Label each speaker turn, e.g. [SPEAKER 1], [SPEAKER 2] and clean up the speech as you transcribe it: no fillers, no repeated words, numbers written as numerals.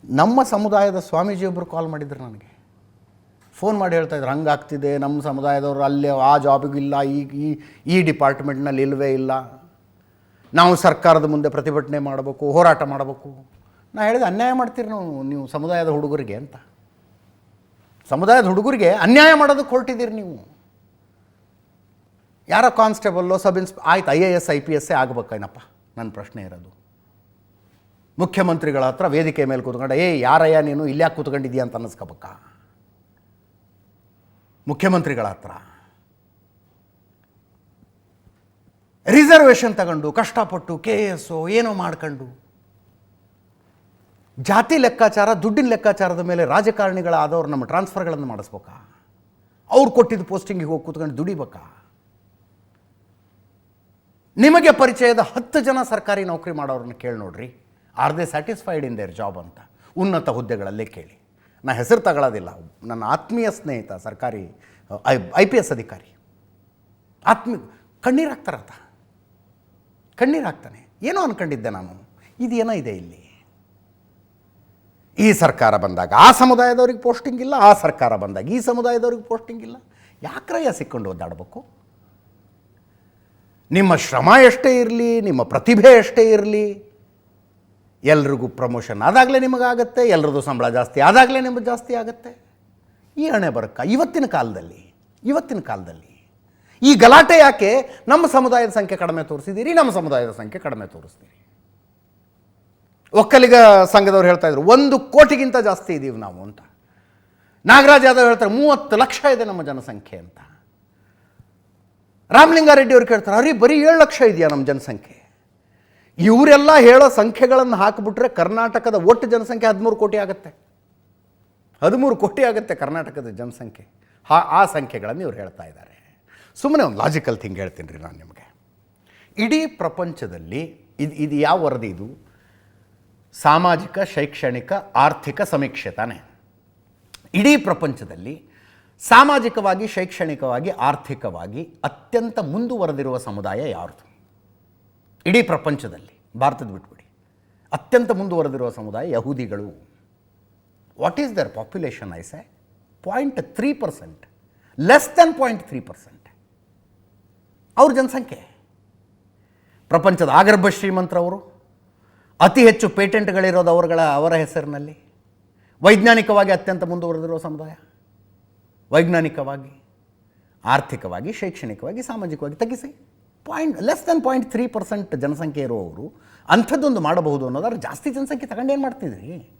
[SPEAKER 1] ನಮ್ಮ ಸಮುದಾಯದ ಸ್ವಾಮೀಜಿಯೊಬ್ಬರು ಕಾಲ್ ಮಾಡಿದ್ರು ನನಗೆ, ಫೋನ್ ಮಾಡಿ ಹೇಳ್ತಾಯಿದ್ರು, ಹಂಗಾಗ್ತಿದೆ ನಮ್ಮ ಸಮುದಾಯದವರು ಅಲ್ಲಿ ಆ ಜಾಬಿಗಿಲ್ಲ, ಈ ಡಿಪಾರ್ಟ್ಮೆಂಟ್ನಲ್ಲಿ ಇಲ್ಲವೇ ಇಲ್ಲ, ನಾವು ಸರ್ಕಾರದ ಮುಂದೆ ಪ್ರತಿಭಟನೆ ಮಾಡಬೇಕು, ಹೋರಾಟ ಮಾಡಬೇಕು. ನಾನು ಹೇಳಿದೆ, ಅನ್ಯಾಯ ಮಾಡ್ತೀರಿ ನೀವು ಸಮುದಾಯದ ಹುಡುಗರಿಗೆ ಅಂತ. ಸಮುದಾಯದ ಹುಡುಗರಿಗೆ ಅನ್ಯಾಯ ಮಾಡೋದಕ್ಕೆ ಹೊರಟಿದ್ದೀರಿ ನೀವು. ಯಾರೋ ಕಾನ್ಸ್ಟೇಬಲ್ಲೋ ಆಯ್ತು IAS IPS ಆಗಬೇಕೇನಪ್ಪ, ನನ್ನ ಪ್ರಶ್ನೆ ಇರೋದು. ಮುಖ್ಯಮಂತ್ರಿಗಳ ಹತ್ರ ವೇದಿಕೆ ಮೇಲೆ ಕೂತ್ಕೊಂಡು ಯಾರಯ್ಯ ನೀನು ಇಲ್ಲಿ ಯಾಕೆ ಕೂತ್ಕೊಂಡಿದ್ದೀಯ ಅಂತ ಅನ್ನಿಸ್ಕೋಬೇಕಾ? ಮುಖ್ಯಮಂತ್ರಿಗಳ ಹತ್ರ ರಿಸರ್ವೇಷನ್ ತಗೊಂಡು ಕಷ್ಟಪಟ್ಟು KS ಏನೋ ಮಾಡ್ಕೊಂಡು ಜಾತಿ ಲೆಕ್ಕಾಚಾರ, ದುಡ್ಡಿನ ಲೆಕ್ಕಾಚಾರದ ಮೇಲೆ ರಾಜಕಾರಣಿಗಳಾದವ್ರು ನಮ್ಮ ಟ್ರಾನ್ಸ್ಫರ್ಗಳನ್ನು ಮಾಡಿಸ್ಬೇಕಾ? ಅವ್ರು ಕೊಟ್ಟಿದ್ದು ಪೋಸ್ಟಿಂಗಿಗೆ ಹೋಗಿ ಕೂತ್ಕೊಂಡು ದುಡಿಬೇಕಾ? ನಿಮಗೆ ಪರಿಚಯದ 10 ಜನ ಸರ್ಕಾರಿ ನೌಕರಿ ಮಾಡೋರನ್ನ ಕೇಳಿ ನೋಡ್ರಿ, are they satisfied in their job ಅಂತ. ಉನ್ನತ ಹುದ್ದೆಗಳಲ್ಲೇ ಕೇಳಿ. ನಾನು ಹೆಸರು ತಗೊಳ್ಳೋದಿಲ್ಲ, ನನ್ನ ಆತ್ಮೀಯ ಸ್ನೇಹಿತ ಸರ್ಕಾರಿ IPS ಅಧಿಕಾರಿ, ಕಣ್ಣೀರಾಗ್ತಾನೆ. ಏನೋ ಅಂದ್ಕೊಂಡಿದ್ದೆ ನಾನು, ಇದೇನೋ ಇದೆ ಇಲ್ಲಿ. ಈ ಸರ್ಕಾರ ಬಂದಾಗ ಆ ಸಮುದಾಯದವ್ರಿಗೆ ಪೋಸ್ಟಿಂಗ್ ಇಲ್ಲ, ಆ ಸರ್ಕಾರ ಬಂದಾಗ ಈ ಸಮುದಾಯದವ್ರಿಗೆ ಪೋಸ್ಟಿಂಗ್ ಇಲ್ಲ. ಯಾಕ್ರಯ್ಯ ಸಿಕ್ಕೊಂಡು ಒದ್ದಾಡಬೇಕು? ನಿಮ್ಮ ಶ್ರಮ ಎಷ್ಟೇ ಇರಲಿ, ನಿಮ್ಮ ಪ್ರತಿಭೆ ಎಷ್ಟೇ ಇರಲಿ, ಎಲ್ರಿಗೂ ಪ್ರಮೋಷನ್ ಆದಾಗಲೇ ನಿಮಗಾಗತ್ತೆ, ಎಲ್ರದ್ದು ಸಂಬಳ ಜಾಸ್ತಿ ಆದಾಗಲೇ ನಿಮಗೆ ಜಾಸ್ತಿ ಆಗುತ್ತೆ. ಈ ಹಣೆ ಬರಕ್ಕ ಇವತ್ತಿನ ಕಾಲದಲ್ಲಿ ಈ ಗಲಾಟೆ ಯಾಕೆ? ನಮ್ಮ ಸಮುದಾಯದ ಸಂಖ್ಯೆ ಕಡಿಮೆ ತೋರಿಸಿದ್ದೀರಿ, ನಮ್ಮ ಸಮುದಾಯದ ಸಂಖ್ಯೆ ಕಡಿಮೆ ತೋರಿಸ್ತೀರಿ. ಒಕ್ಕಲಿಗ ಸಂಘದವ್ರು ಹೇಳ್ತಾ ಇದ್ರು 1 ಕೋಟಿಗಿಂತ ಜಾಸ್ತಿ ಇದ್ದೀವಿ ನಾವು ಅಂತ. ನಾಗರಾಜ್ ಯಾದವ್ ಹೇಳ್ತಾರೆ 30 ಲಕ್ಷ ಇದೆ ನಮ್ಮ ಜನಸಂಖ್ಯೆ ಅಂತ. ರಾಮಲಿಂಗಾರೆಡ್ಡಿ ಅವ್ರು ಕೇಳ್ತಾರೆ, ಅರೆ ಬರೀ 7 ಲಕ್ಷ ಇದೆಯಾ ನಮ್ಮ ಜನಸಂಖ್ಯೆ? ಇವರೆಲ್ಲ ಹೇಳೋ ಸಂಖ್ಯೆಗಳನ್ನು ಹಾಕಿಬಿಟ್ರೆ ಕರ್ನಾಟಕದ ಒಟ್ಟು ಜನಸಂಖ್ಯೆ 13 ಕೋಟಿ ಆಗುತ್ತೆ. 13 ಕೋಟಿ ಆಗುತ್ತೆ ಕರ್ನಾಟಕದ ಜನಸಂಖ್ಯೆ. ಆ ಸಂಖ್ಯೆಗಳನ್ನು ಇವ್ರು ಹೇಳ್ತಾ ಇದ್ದಾರೆ. ಸುಮ್ಮನೆ ಒಂದು ಲಾಜಿಕಲ್ ಥಿಂಗ್ ಹೇಳ್ತೀನಿ ರೀ ನಾನು ನಿಮಗೆ. ಇಡೀ ಪ್ರಪಂಚದಲ್ಲಿ ಇದು ಯಾವ ವರದಿ? ಇದು ಸಾಮಾಜಿಕ, ಶೈಕ್ಷಣಿಕ, ಆರ್ಥಿಕ ಸಮೀಕ್ಷೆ ತಾನೆ. ಇಡೀ ಪ್ರಪಂಚದಲ್ಲಿ ಸಾಮಾಜಿಕವಾಗಿ, ಶೈಕ್ಷಣಿಕವಾಗಿ, ಆರ್ಥಿಕವಾಗಿ ಅತ್ಯಂತ ಮುಂದುವರೆದಿರುವ ಸಮುದಾಯ ಯಾವುದು? ಇಡೀ ಪ್ರಪಂಚದಲ್ಲಿ, ಭಾರತದ ಬಿಟ್ಬಿಡಿ, ಅತ್ಯಂತ ಮುಂದುವರೆದಿರುವ ಸಮುದಾಯ ಯಹೂದಿಗಳು. What is their population? I say 0.3%, less than 0.3% ಅವ್ರ ಜನಸಂಖ್ಯೆ. ಪ್ರಪಂಚದ ಆಗರ್ಭ ಶ್ರೀಮಂತರವರು, ಅತಿ ಹೆಚ್ಚು ಪೇಟೆಂಟ್ಗಳಿರೋದು ಅವರ ಹೆಸರಿನಲ್ಲಿ. ವೈಜ್ಞಾನಿಕವಾಗಿ ಅತ್ಯಂತ ಮುಂದುವರೆದಿರುವ ಸಮುದಾಯ, ವೈಜ್ಞಾನಿಕವಾಗಿ, ಆರ್ಥಿಕವಾಗಿ, ಶೈಕ್ಷಣಿಕವಾಗಿ, ಸಾಮಾಜಿಕವಾಗಿ ತೆಗಿಸಿ. ಲೆಸ್ ದೆನ್ 0.3% ಜನಸಂಖ್ಯೆ ಇರುವವರು ಅಂಥದ್ದೊಂದು ಮಾಡಬಹುದು ಅನ್ನೋದಾದ್ರೆ ಜಾಸ್ತಿ ಜನಸಂಖ್ಯೆ ತಗೊಂಡು ಏನು ಮಾಡ್ತಿದ್ರಿ?